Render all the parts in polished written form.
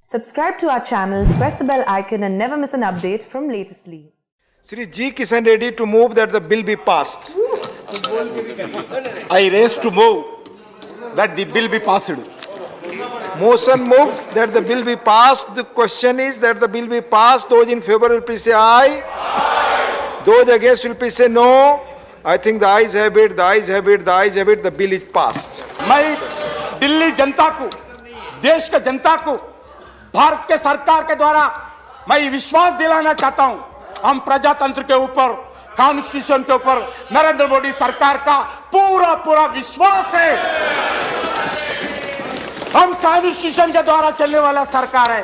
Subscribe to our channel, press the bell icon and never miss an update from Latestly. Shri G. Kishan Reddy to move that the bill be passed. I raise to move that the bill be passed. Motion moved that the bill be passed. The question is that the bill be passed. Those in favor will please say aye. Aye. Those against will please say no. I think the ayes have it, the ayes have it, the ayes have it. The bill is passed. मैं दिल्ली जनता को, देश के जनता को भारत के सरकार के द्वारा मैं विश्वास दिलाना चाहता हूं, हम प्रजातंत्र के ऊपर, कॉन्स्टिट्यूशन के ऊपर नरेंद्र मोदी सरकार का पूरा पूरा विश्वास है। हम कॉन्स्टिट्यूशन के द्वारा चलने वाला सरकार है।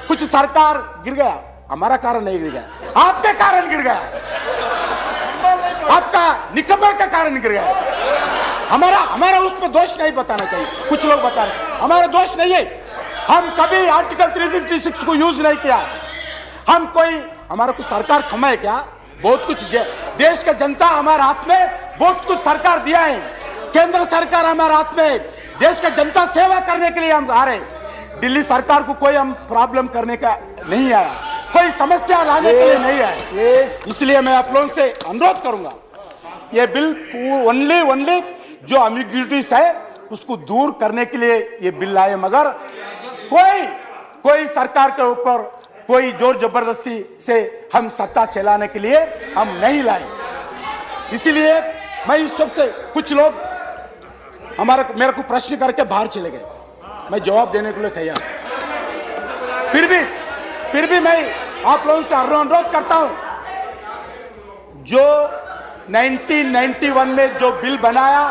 कुछ सरकार गिर गया, हमारा कारण नहीं गिर गया, आपके कारण गिर गया, आपका निकम्मे के कारण गिर गया। हमारा उस पर दोष नहीं बताना चाहिए, कुछ लोग बता रहे हमारा दोष नहीं है। हम कभी आर्टिकल 356 को यूज नहीं किया। हम कोई हमारा कुछ सरकार खमा है क्या? बहुत कुछ देश का जनता हमारे हाथ में बहुत कुछ सरकार दिया है। केंद्र सरकार हमारे हाथ में, देश का जनता सेवा करने के लिए हम आ रहे। दिल्ली सरकार को कोई हम प्रॉब्लम करने का नहीं आया, कोई समस्या लाने के लिए नहीं आया। इसलिए मैं आप लोगों से अनुरोध करूंगा, ये बिल ओनली जो एम्बिग्युइटीज है उसको दूर करने के लिए ये बिल लाए, मगर कोई सरकार के ऊपर कोई जोर जबरदस्ती से हम सत्ता चलाने के लिए हम नहीं लाए। इसलिए मैं इस सबसे कुछ लोग मेरे को प्रश्न करके बाहर चले गए, मैं जवाब देने के लिए तैयार। फिर भी मैं आप लोगों से अनुरोध करता हूं, जो 1991 में जो बिल बनाया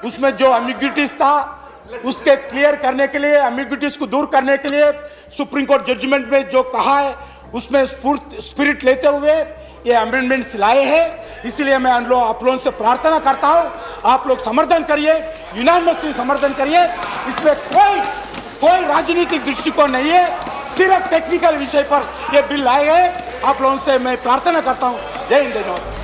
उसमें जो एम्बिग्युइटीज था उसके क्लियर करने के लिए, एम्बिग्युइटीज को दूर करने के लिए सुप्रीम कोर्ट जजमेंट में जो कहा है उसमें स्पिरिट लेते हुए ये अमेंडमेंट्स लाए हैं। इसलिए मैं आप लोगों से प्रार्थना करता हूं, आप लोग समर्थन करिए, यूनानिमसली समर्थन करिए। इसमें कोई राजनीतिक दृष्टिकोण नहीं है, सिर्फ टेक्निकल विषय पर ये बिल लाए हैं। आप लोगों से मैं प्रार्थना करता हूं। जय हिंद, जय Bharat.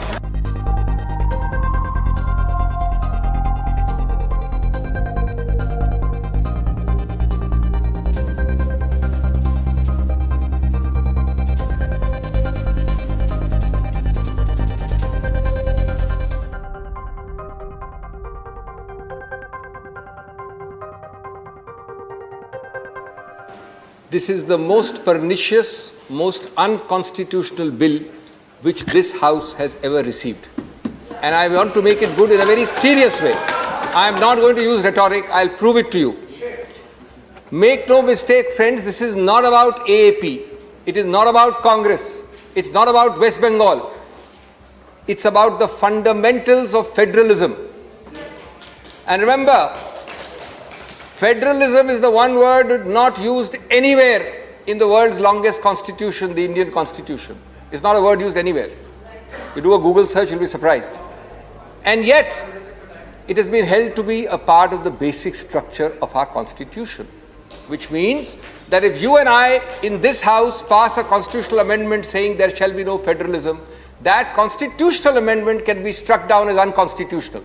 This is the most pernicious, most unconstitutional bill which this House has ever received. And I want to make it good in a very serious way. I am not going to use rhetoric, I'll prove it to you. Make no mistake, friends, this is not about AAP. It is not about Congress. It's not about West Bengal. It's about the fundamentals of federalism. And remember, federalism is the one word not used anywhere in the world's longest constitution, the Indian Constitution. It's not a word used anywhere. You do a Google search, you'll be surprised. And yet, it has been held to be a part of the basic structure of our Constitution, which means that if you and I in this House pass a constitutional amendment saying there shall be no federalism, that constitutional amendment can be struck down as unconstitutional.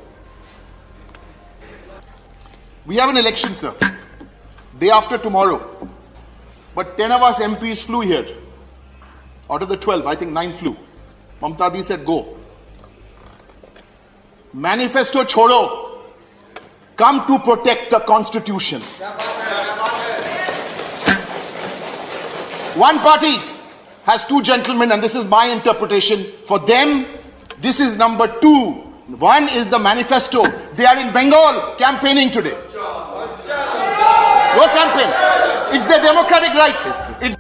We have an election, sir, day after tomorrow. But 10 of us MPs flew here. Out of the 12, I think 9 flew. Mamta Di said, go. Manifesto chodo. Come to protect the Constitution. One party has two gentlemen, and this is my interpretation. For them, this is number 2. One is the manifesto. They are in Bengal campaigning today. Go campaign. It's their democratic right. It's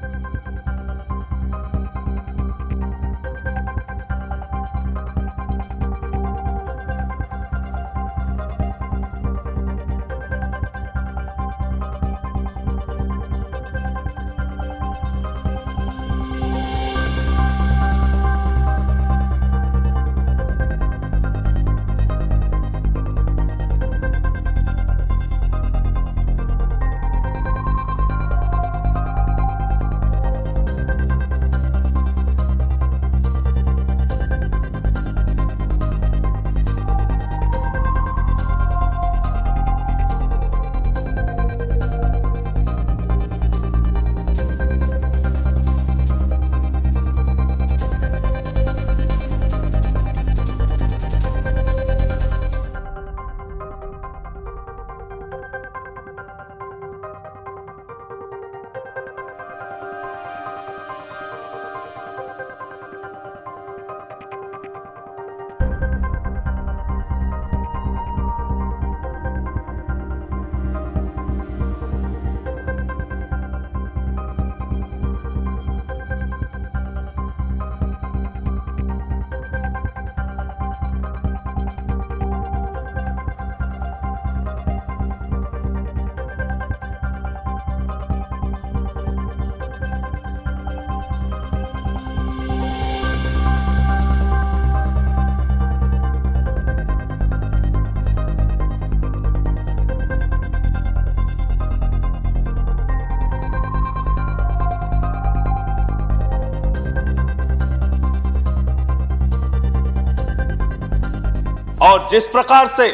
और जिस प्रकार से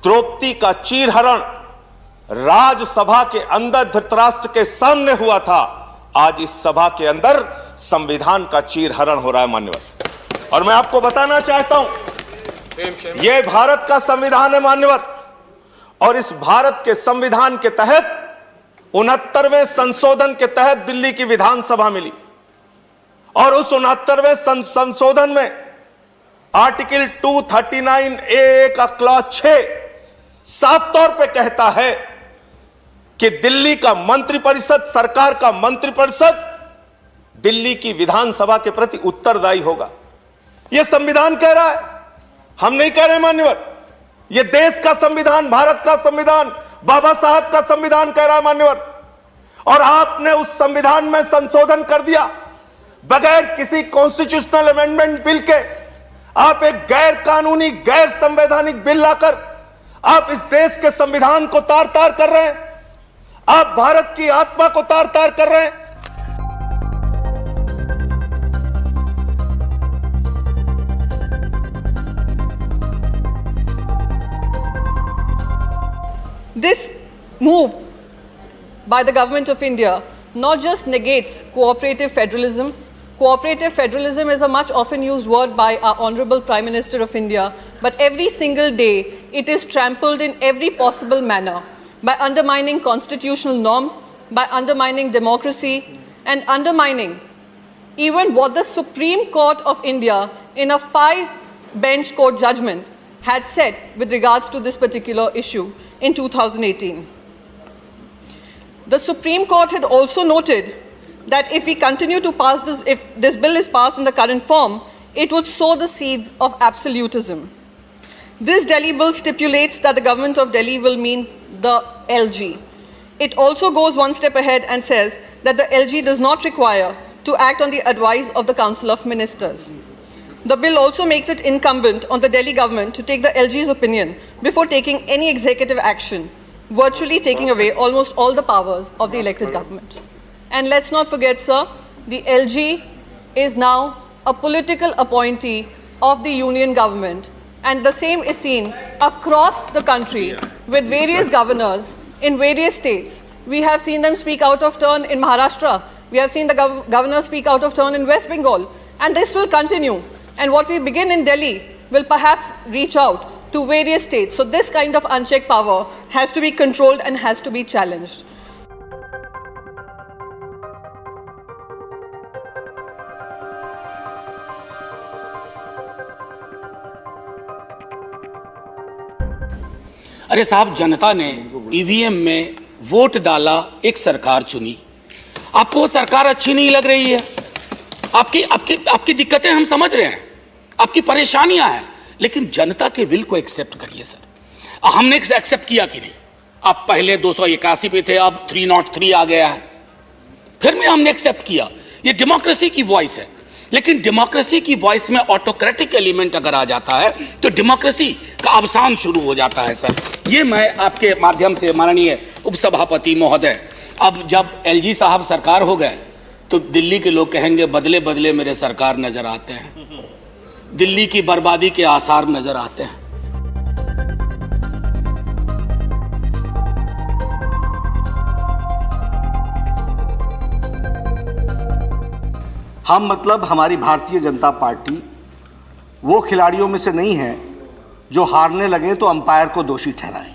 द्रौपदी का चीरहरण राज्यसभा के अंदर धृतराष्ट्र के सामने हुआ था, आज इस सभा के अंदर संविधान का चीरहरण हो रहा है मान्यवर। और मैं आपको बताना चाहता हूं, यह भारत का संविधान है मान्यवर, और इस भारत के संविधान के तहत 69वें संशोधन के तहत दिल्ली की विधानसभा मिली, और उस 69वें संशोधन में आर्टिकल 239A का क्लॉज 6 साफ तौर पे कहता है कि दिल्ली का मंत्रिपरिषद, सरकार का मंत्रिपरिषद दिल्ली की विधानसभा के प्रति उत्तरदायी होगा। यह संविधान कह रहा है, हम नहीं कह रहे मान्यवर। यह देश का संविधान, भारत का संविधान, बाबा साहब का संविधान कह रहा है मान्यवर। और आपने उस संविधान में संशोधन कर दिया बगैर किसी कॉन्स्टिट्यूशनल अमेंडमेंट बिल के। आप एक गैर कानूनी, गैर संवैधानिक बिल लाकर आप इस देश के संविधान को तार तार कर रहे हैं, आप भारत की आत्मा को तार तार कर रहे हैं। This move by the government of India not just negates cooperative federalism. Cooperative federalism is a much often used word by our Honorable Prime Minister of India, but every single day it is trampled in every possible manner by undermining constitutional norms, by undermining democracy, and undermining even what the Supreme Court of India in a 5-bench court judgment had said with regards to this particular issue in 2018. The Supreme Court had also noted that if we continue to pass this, if this bill is passed in the current form, it would sow the seeds of absolutism. This Delhi bill stipulates that the government of Delhi will mean the LG. It also goes one step ahead and says that the LG does not require to act on the advice of the Council of Ministers. The bill also makes it incumbent on the Delhi government to take the LG's opinion before taking any executive action, virtually taking away almost all the powers of the elected government. And let's not forget, sir, the LG is now a political appointee of the union government, and the same is seen across the country with various governors in various states. We have seen them speak out of turn in Maharashtra. We have seen the governor speak out of turn in West Bengal, and this will continue. And what we begin in Delhi will perhaps reach out to various states. So this kind of unchecked power has to be controlled and has to be challenged. अरे साहब, जनता ने EVM में vote डाला, एक सरकार चुनी। आपको वो सरकार अच्छी नहीं लग रही है, आपकी दिक्कतें हम समझ रहे हैं, आपकी परेशानियां हैं, लेकिन जनता के विल को एक्सेप्ट करिए सर। हमने एक्सेप्ट किया कि नहीं? आप पहले 281 पे थे, अब 303 आ गया है, फिर भी हमने एक्सेप्ट किया। ये डेमोक्रेसी की वॉइस है, लेकिन डेमोक्रेसी की वॉइस में ऑटोक्रेटिक एलिमेंट अगर आ जाता है तो डेमोक्रेसी का अवसान शुरू हो जाता है सर। ये मैं आपके माध्यम से माननीय उपसभापति महोदय, अब जब एलजी साहब सरकार हो गए तो दिल्ली के लोग कहेंगे बदले बदले मेरे सरकार नजर आते हैं, दिल्ली की बर्बादी के आसार नजर आते हैं। हम मतलब हमारी भारतीय जनता पार्टी वो खिलाड़ियों में से नहीं है जो हारने लगे तो अंपायर को दोषी ठहराएं।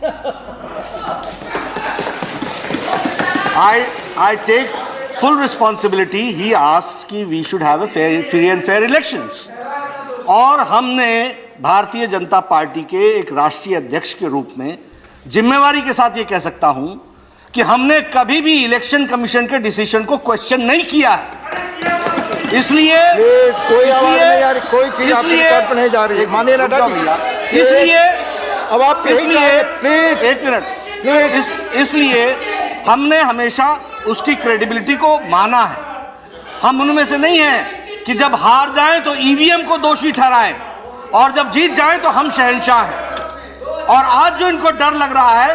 I take full responsibility. He asked कि we should have a free and fair elections. और हमने भारतीय जनता पार्टी के एक राष्ट्रीय अध्यक्ष के रूप में जिम्मेवारी के साथ ये कह सकता हूं कि हमने कभी भी इलेक्शन कमीशन के डिसीजन को क्वेश्चन नहीं किया है। इसलिए कोई आवाज नहीं आ रही, कोई चीज आपकी तरफ नहीं जा रही है, मानिए ना भैया। इसलिए अब आप प्लीज एक मिनट, इसलिए हमने हमेशा उसकी क्रेडिबिलिटी को माना है। हम उनमें से नहीं हैं कि जब हार जाएं तो ईवीएम को दोषी ठहराएं और जब जीत जाएं तो हम शहंशाह हैं। और आज जो इनको डर लग रहा है,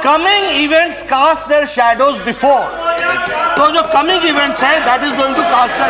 coming events cast their shadows before, तो जो कमिंग इवेंट्स हैं that is going to cast the